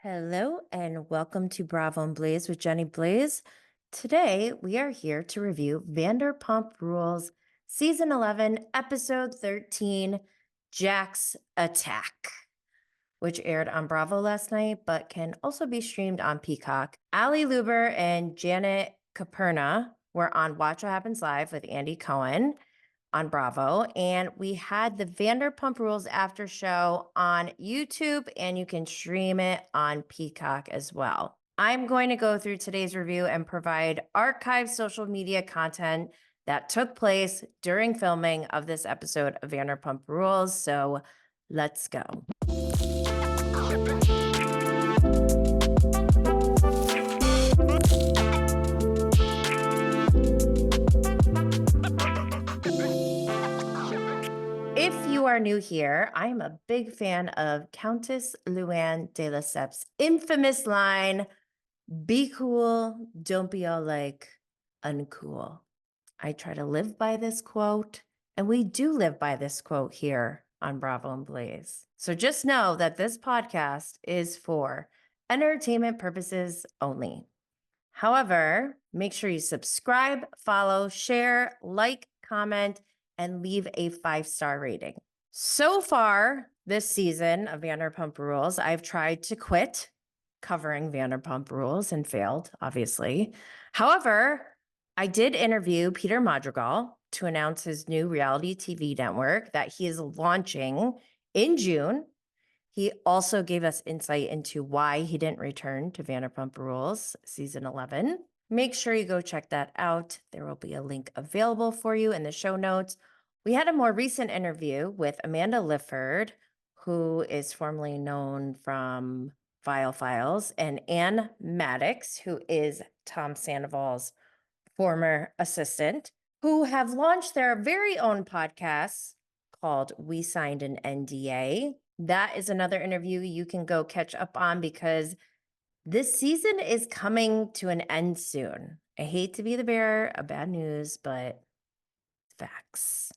Hello and welcome to Bravo and Blaze with Jenny Blaze. Today we are here to review Vanderpump Rules Season 11, Episode 13, Jack's Attack, which aired on Bravo last night but can also be streamed on Peacock. Ali Luber and Janet Caperna were on Watch What Happens Live with Andy Cohen on Bravo, and we had the Vanderpump Rules after show on YouTube, and you can stream it on Peacock as well. I'm going to go through today's review and provide archived social media content that took place during filming of this episode of Vanderpump Rules. So let's go. If you are new here, I am a big fan of Countess Luann de Lesseps' infamous line, "Be cool, don't be all like uncool." I try to live by this quote, and we do live by this quote here on Bravo and Blaze. So just know that this podcast is for entertainment purposes only. However, make sure you subscribe, follow, share, like, comment, and leave a 5-star rating. So far this season of Vanderpump Rules, I've tried to quit covering Vanderpump Rules and failed, obviously. However, I did interview Peter Madrigal to announce his new reality TV network that he is launching in June. He also gave us insight into why he didn't return to Vanderpump Rules season 11. Make sure you go check that out. There will be a link available for you in the show notes. We had a more recent interview with Amanda Lifford, who is formerly known from File Files, and Ann Madix, who is Tom Sandoval's former assistant, who have launched their very own podcast called We Signed an NDA. That is another interview you can go catch up on because this season is coming to an end soon. I hate to be the bearer of bad news, but facts.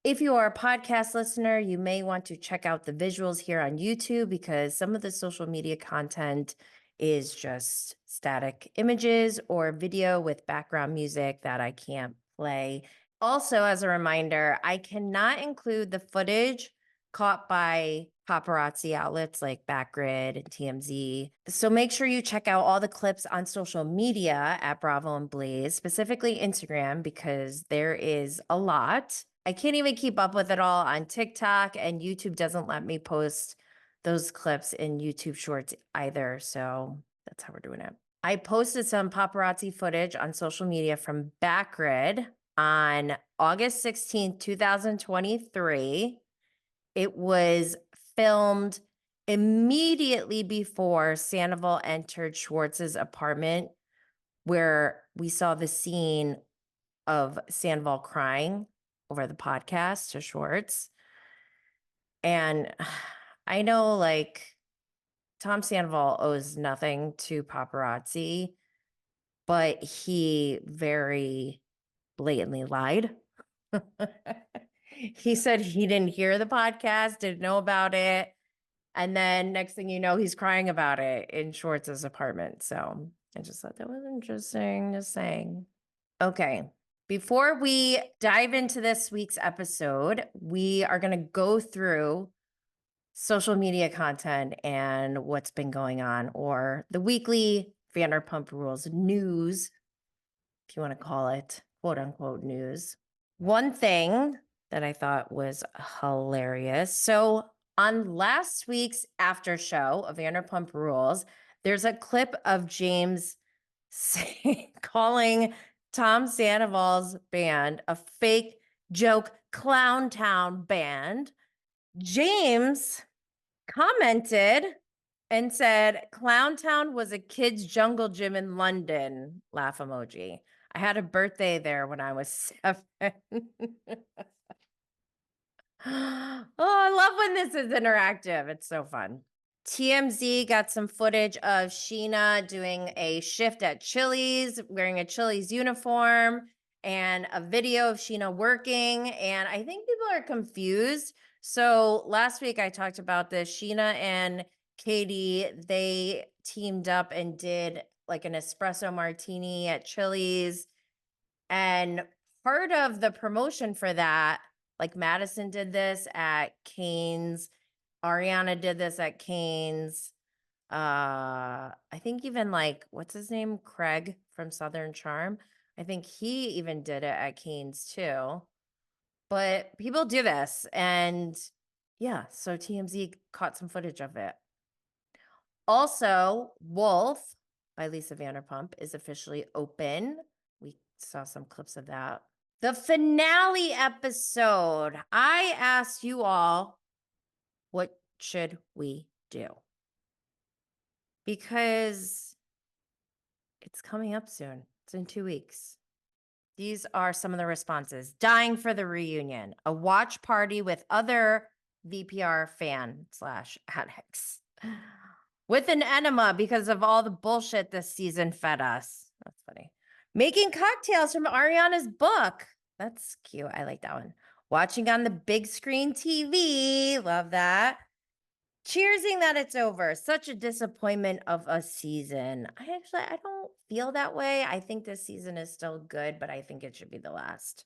If you are a podcast listener, you may want to check out the visuals here on YouTube because some of the social media content is just static images or video with background music that I can't play. Also, as a reminder, I cannot include the footage caught by paparazzi outlets like Backgrid and TMZ. So make sure you check out all the clips on social media at Bravo and Blaze, specifically Instagram, because there is a lot. I can't even keep up with it all on TikTok, and YouTube doesn't let me post those clips in YouTube Shorts either. So that's how we're doing it. I posted some paparazzi footage on social media from Backgrid on August 16th, 2023. It was filmed immediately before Sandoval entered Schwartz's apartment, where we saw the scene of Sandoval crying over the podcast to Schwartz. And I know, like, Tom Sandoval owes nothing to paparazzi, but he very blatantly lied. He said he didn't hear the podcast, didn't know about it. And then next thing you know, he's crying about it in Schwartz's apartment. So I just thought that was interesting, just saying. Okay. Before we dive into this week's episode, we are going to go through social media content and what's been going on, or the weekly Vanderpump Rules news, if you want to call it quote unquote news. One thing that I thought was hilarious. So on last week's after show of Vanderpump Rules, there's a clip of James calling Tom Sandoval's band a fake joke Clown Town band. James commented and said, "Clown Town was a kid's jungle gym in London," laugh emoji. I had a birthday there when I was 7. Oh, I love when this is interactive. It's so fun. TMZ got some footage of Sheena doing a shift at Chili's, wearing a Chili's uniform, and a video of Sheena working. And I think people are confused. So last week I talked about this. Sheena and Katie, they teamed up and did like an espresso martini at Chili's. And part of the promotion for that, like Madison did this at Cane's, Ariana did this at Cane's. I think even like what's his name? Craig from Southern Charm. I think he even did it at Cane's too. But people do this, and yeah, so TMZ caught some footage of it. Also, Wolf by Lisa Vanderpump is officially open. We saw some clips of that. The finale episode. I asked you all, what should we do? Because it's coming up soon. It's in 2 weeks. These are some of the responses. Dying for the reunion. A watch party with other VPR fan/addicts. With an enema because of all the bullshit this season fed us. That's funny. Making cocktails from Ariana's book. That's cute. I like that one. Watching on the big screen TV. Love that. Cheersing that it's over. Such a disappointment of a season. I don't feel that way. I think this season is still good, but I think it should be the last.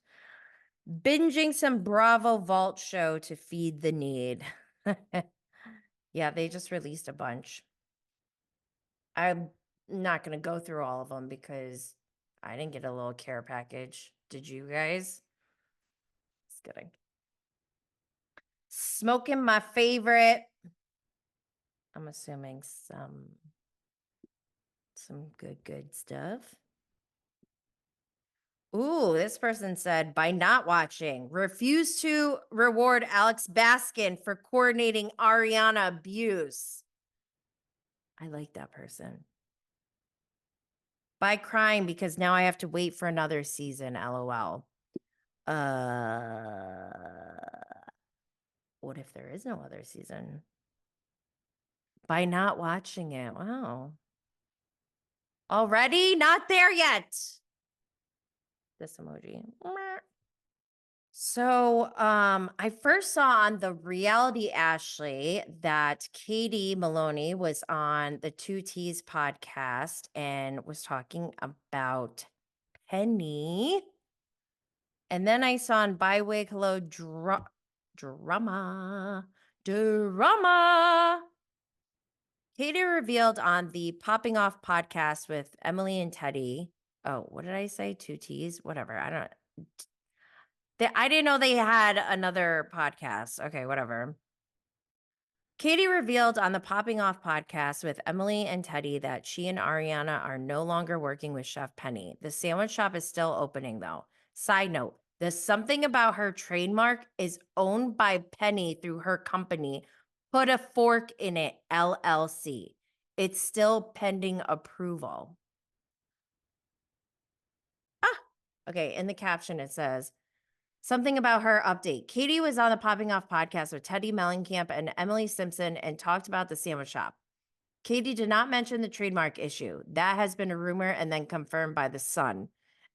Binging some Bravo Vault show to feed the need. Yeah, they just released a bunch. I'm not going to go through all of them because I didn't get a little care package. Did you guys? Just kidding. Smoking my favorite. I'm assuming some good stuff. Ooh, this person said, by not watching, refuse to reward Alex Baskin for coordinating Ariana abuse. I like that person. By crying because now I have to wait for another season, LOL. What if there is no other season? By not watching it. Wow. Already not there yet. This emoji. So I first saw on the Reality Ashley that Katie Maloney was on the Two T's podcast and was talking about Penny. And then I saw on Bywig Hello Drama. Katie revealed on the Popping Off podcast with Emily and Teddy. Oh, what did I say? Two T's? Whatever. I don't. I didn't know they had another podcast. Okay, whatever. Katie revealed on the Popping Off podcast with Emily and Teddy that she and Ariana are no longer working with Chef Penny. The sandwich shop is still opening, though. Side note, the Something About Her trademark is owned by Penny through her company, Put a Fork in It, LLC. It's still pending approval. Okay, in the caption it says, something about her update. Katie was on the Popping Off podcast with Teddy Mellencamp and Emily Simpson and talked about the sandwich shop. Katie did not mention the trademark issue. That has been a rumor and then confirmed by The Sun.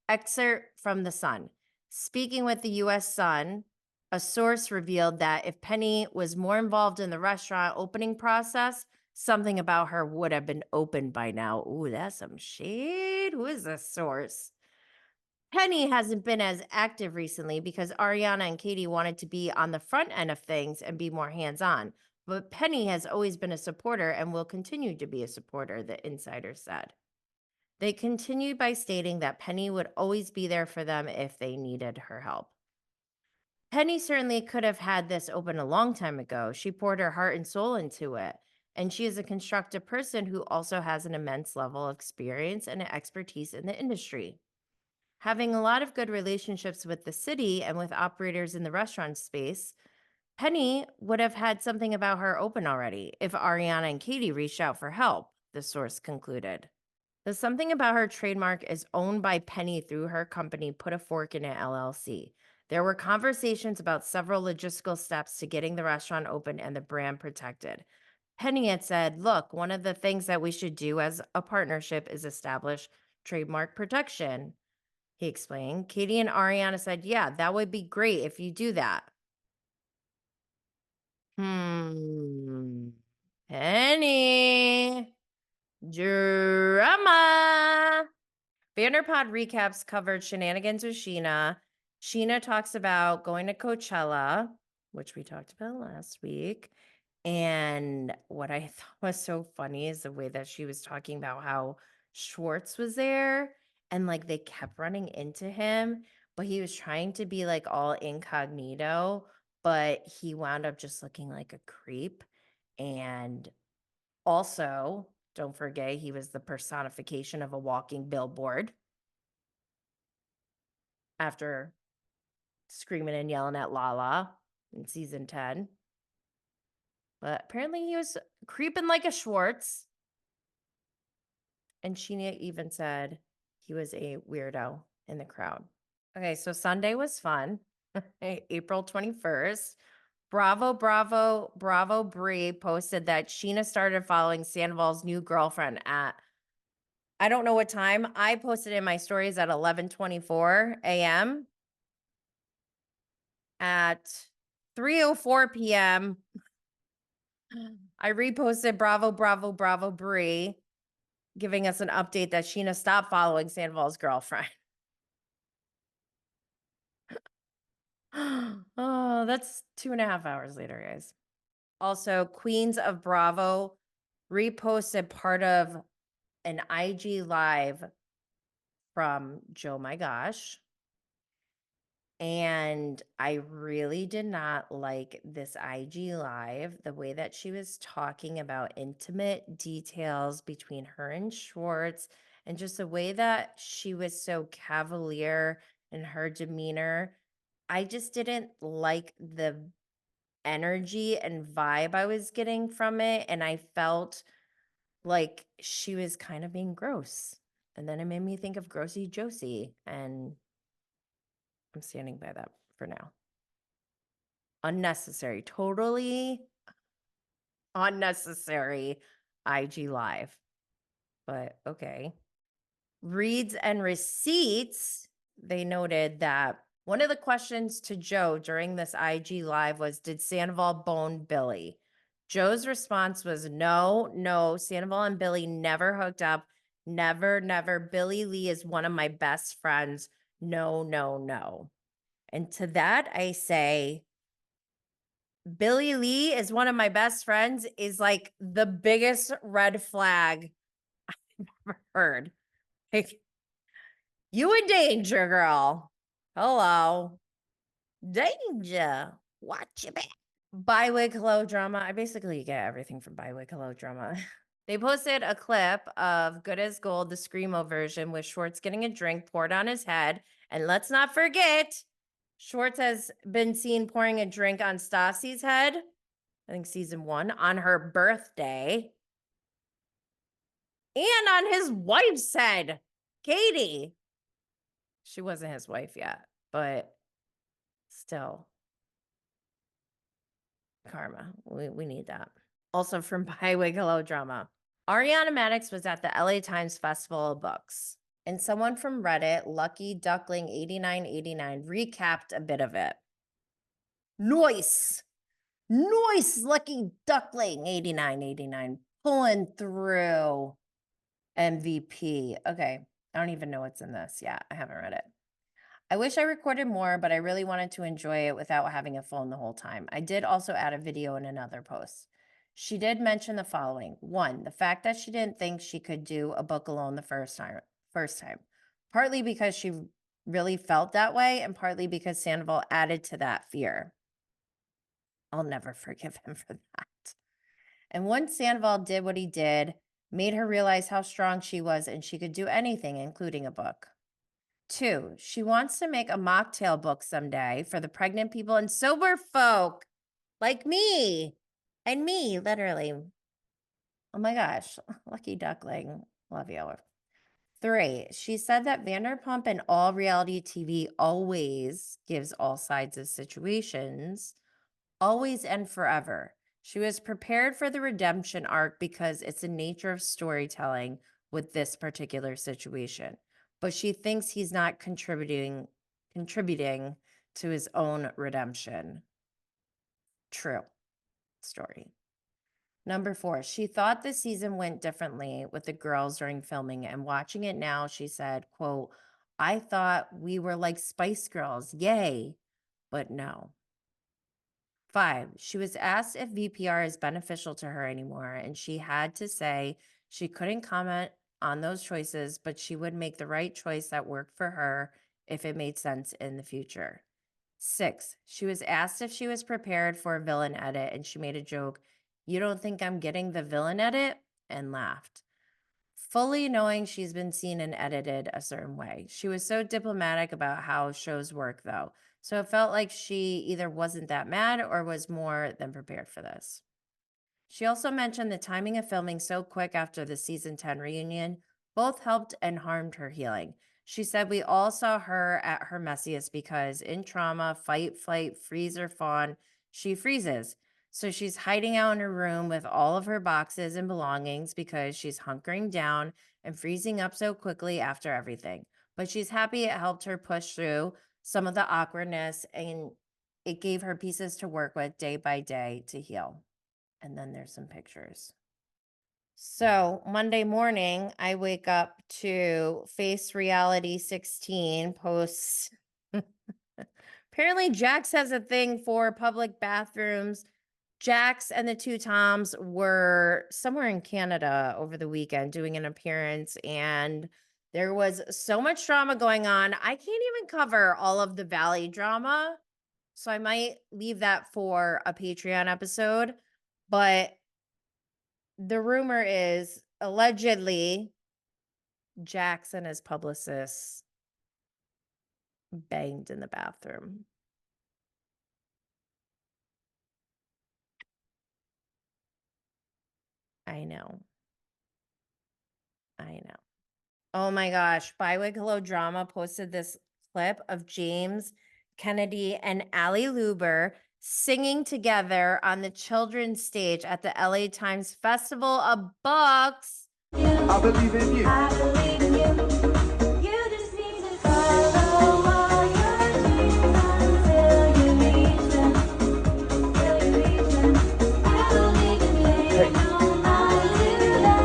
Excerpt from The Sun. Speaking with the U.S. Sun, a source revealed that if Penny was more involved in the restaurant opening process, something about her would have been opened by now. Ooh, that's some shade. Who is this source? Penny hasn't been as active recently because Ariana and Katie wanted to be on the front end of things and be more hands-on. But Penny has always been a supporter and will continue to be a supporter, the insider said. They continued by stating that Penny would always be there for them if they needed her help. Penny certainly could have had this open a long time ago. She poured her heart and soul into it. And she is a constructive person who also has an immense level of experience and expertise in the industry. Having a lot of good relationships with the city and with operators in the restaurant space, Penny would have had something about her open already if Ariana and Katie reached out for help, the source concluded. The Something About Her trademark is owned by Penny through her company Put a Fork in It, LLC. There were conversations about several logistical steps to getting the restaurant open and the brand protected. Penny had said, look, one of the things that we should do as a partnership is establish trademark protection. He explained. Katie and Ariana said, yeah, that would be great if you do that. Any drama. Vanderpod recaps covered shenanigans with Sheena. Sheena talks about going to Coachella, which we talked about last week. And what I thought was so funny is the way that she was talking about how Schwartz was there and like they kept running into him, but he was trying to be like all incognito, but he wound up just looking like a creep. And also, don't forget, he was the personification of a walking billboard after screaming and yelling at Lala in season 10. But apparently he was creeping like a Schwartz. And Sheena even said he was a weirdo in the crowd. Okay, so Sunday was fun. April 21st. Bravo, bravo, bravo Brie posted that Sheena started following Sandoval's new girlfriend at, I don't know what time. I posted in my stories at 11:24 a.m. At 3:04 p.m. I reposted bravo, bravo, bravo Brie, giving us an update that Sheena stopped following Sandoval's girlfriend. Oh, that's 2.5 hours later, guys. Also, Queens of Bravo reposted part of an IG live from Joe My Gosh. And I really did not like this IG live, the way that she was talking about intimate details between her and Schwartz, and just the way that she was so cavalier in her demeanor. I just didn't like the energy and vibe I was getting from it. And I felt like she was kind of being gross. And then it made me think of Grossy Josie. And I'm standing by that for now. Unnecessary, totally unnecessary IG live. But okay. Reads and receipts, they noted that one of the questions to Joe during this IG live was, did Sandoval bone Billy? Joe's response was no, no, Sandoval and Billy never hooked up. Never, never. Billy Lee is one of my best friends. No, no, no. And to that, I say, Billy Lee is one of my best friends is like the biggest red flag I've ever heard. Like, you in danger, girl. Hello. Danger. Watch your back. Bywig Hello Drama. I basically get everything from Bywig Hello Drama. They posted a clip of Good as Gold, the Screamo version, with Schwartz getting a drink poured on his head. And let's not forget, Schwartz has been seen pouring a drink on Stassi's head, I think season 1, on her birthday. And on his wife's head, Katie. She wasn't his wife yet, but still. Karma. We need that. Also from Bywig Hello Drama. Ariana Madix was at the LA Times Festival of Books, and someone from Reddit, Lucky Duckling 8989, recapped a bit of it. Nice, Lucky Duckling 8989, pulling through MVP. Okay, I don't even know what's in this. Yeah, I haven't read it. I wish I recorded more, but I really wanted to enjoy it without having a phone the whole time. I did also add a video in another post. She did mention the following. 1, the fact that she didn't think she could do a book alone the first time. Partly because she really felt that way, and partly because Sandoval added to that fear. I'll never forgive him for that. And once Sandoval did what he did, made her realize how strong she was and she could do anything, including a book. 2, she wants to make a mocktail book someday for the pregnant people and sober folk like me and me, literally. Oh my gosh, Lucky Duckling, love you. 3, she said that Vanderpump and all reality TV always gives all sides of situations, always and forever. She was prepared for the redemption arc because it's the nature of storytelling with this particular situation. But she thinks he's not contributing to his own redemption. True story. Number 4, she thought the season went differently with the girls during filming, and watching it now, she said, quote, I thought we were like Spice Girls, yay, but no. 5, she was asked if VPR is beneficial to her anymore, and she had to say she couldn't comment on those choices, but she would make the right choice that worked for her if it made sense in the future. 6, she was asked if she was prepared for a villain edit, and she made a joke, you don't think I'm getting the villain edit? And laughed, fully knowing she's been seen and edited a certain way. She was so diplomatic about how shows work, though. So it felt like she either wasn't that mad or was more than prepared for this. She also mentioned the timing of filming so quick after the season 10 reunion both helped and harmed her healing. She said, we all saw her at her messiest because in trauma, fight, flight, freeze, or fawn, she freezes. So she's hiding out in her room with all of her boxes and belongings because she's hunkering down and freezing up so quickly after everything. But she's happy it helped her push through some of the awkwardness, and it gave her pieces to work with day by day to heal. And then there's some pictures. So Monday morning, I wake up to Face Reality 16 posts. Apparently, Jax has a thing for public bathrooms. Jax and the two Toms were somewhere in Canada over the weekend doing an appearance, and there was so much drama going on. I can't even cover all of the Valley drama, so I might leave that for a Patreon episode. But the rumor is allegedly Jax and his publicist banged in the bathroom. I know. I know. Oh my gosh. Bywick Hello Drama posted this clip of James Kennedy and Allie Luber singing together on the children's stage at the LA Times Festival of Books. I believe in you. I believe in you. You just need to follow all your dreams until you reach them. Till you reach them. I believe in you. Hey. No mind to them.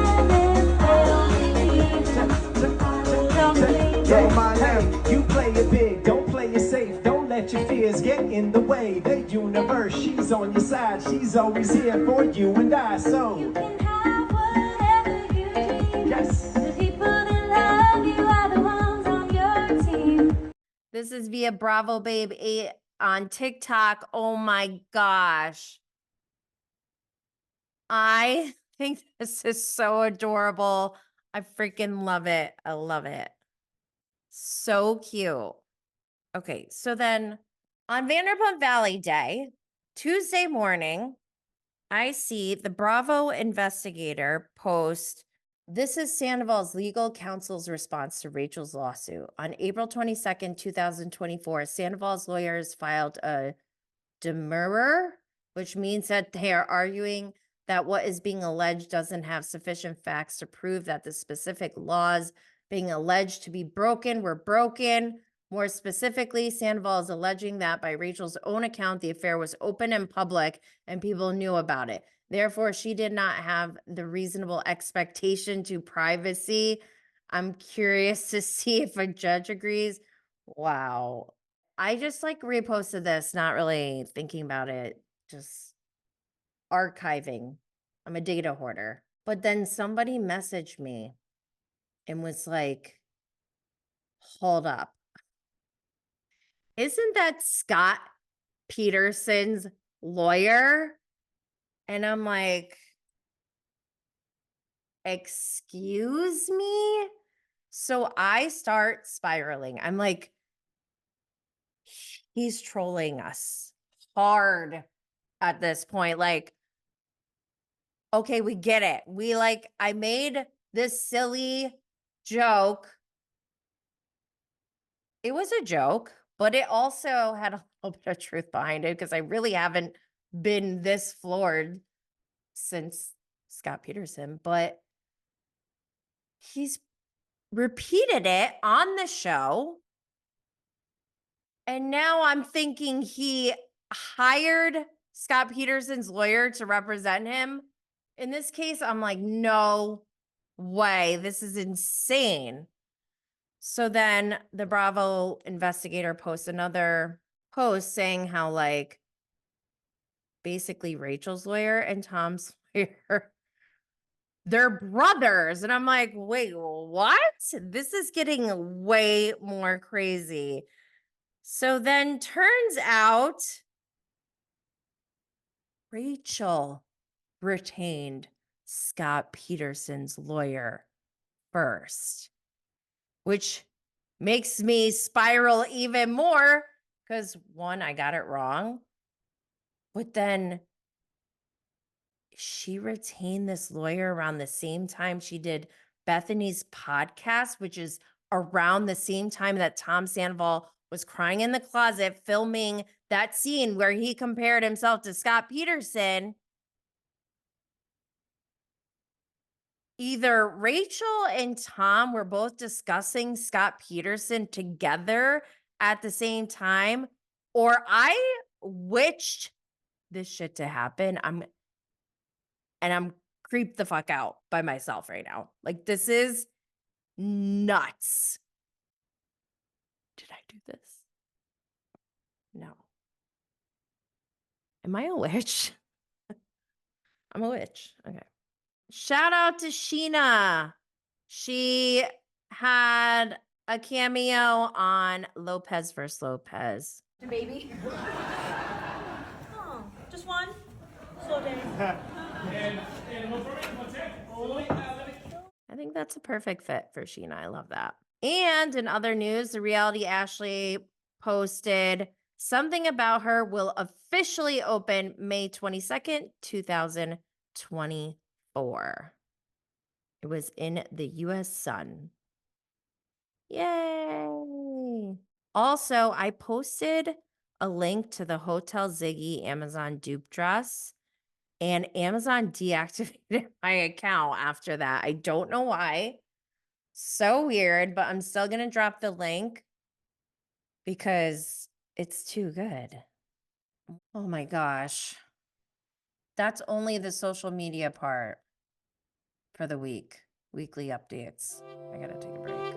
I don't believe them. I don't believe Yo, them. my name, you play it big, don't play it safe, don't let your fears get in the way. The universe, she's on your side, she's always here for you and I, You so can have whatever you dream. yes. The people that love you are the ones on your team. This is via Bravo Babe 8 on TikTok. Oh my gosh. I think this is so adorable. I freaking love it. I love it. So cute. Okay, so then on Vanderpump Valley Day, Tuesday morning, I see the Bravo investigator post, this is Sandoval's legal counsel's response to Rachel's lawsuit. On April 22nd, 2024, Sandoval's lawyers filed a demurrer, which means that they are arguing that what is being alleged doesn't have sufficient facts to prove that the specific laws being alleged to be broken were broken. More specifically, Sandoval is alleging that by Rachel's own account, the affair was open and public and people knew about it. Therefore, she did not have the reasonable expectation to privacy. I'm curious to see if a judge agrees. Wow. I just like reposted this, not really thinking about it, just archiving. I'm a data hoarder. But then somebody messaged me and was like, hold up. Isn't that Scott Peterson's lawyer? And I'm like, excuse me? So I start spiraling. I'm like, he's trolling us hard at this point. Like, okay, we get it. I made this silly joke. It was a joke, but it also had a little bit of truth behind it because I really haven't been this floored since Scott Peterson, but he's repeated it on the show. And now I'm thinking he hired Scott Peterson's lawyer to represent him. In this case, I'm like, no way. This is insane. So then the Bravo investigator posts another post saying how, like, basically Rachel's lawyer and Tom's lawyer, they're brothers. And I'm like, wait, what? This is getting way more crazy. So then turns out Rachel retained Scott Peterson's lawyer first, which makes me spiral even more because one, I got it wrong, but then she retained this lawyer around the same time she did Bethany's podcast, which is around the same time that Tom Sandoval was crying in the closet filming that scene where he compared himself to Scott Peterson. Either Rachel and Tom were both discussing Scott Peterson together at the same time, or I witched this shit to happen. I'm creeped the fuck out by myself right now. Like, this is nuts. Did I do this? No. Am I a witch? I'm a witch. Okay. Shout out to Sheena. She had a cameo on Lopez vs. Lopez. Baby. Oh, just one? Slow day. I think that's a perfect fit for Sheena. I love that. And in other news, the reality Ashley posted something about her will officially open May 22nd, 2024. It was in the US Sun. Yay. Also, I posted a link to the Hotel Ziggy Amazon dupe dress, and Amazon deactivated my account after that. I don't know why. So weird, but I'm still going to drop the link because it's too good. Oh my gosh. That's only the social media part for the week. Weekly updates. I got to take a break.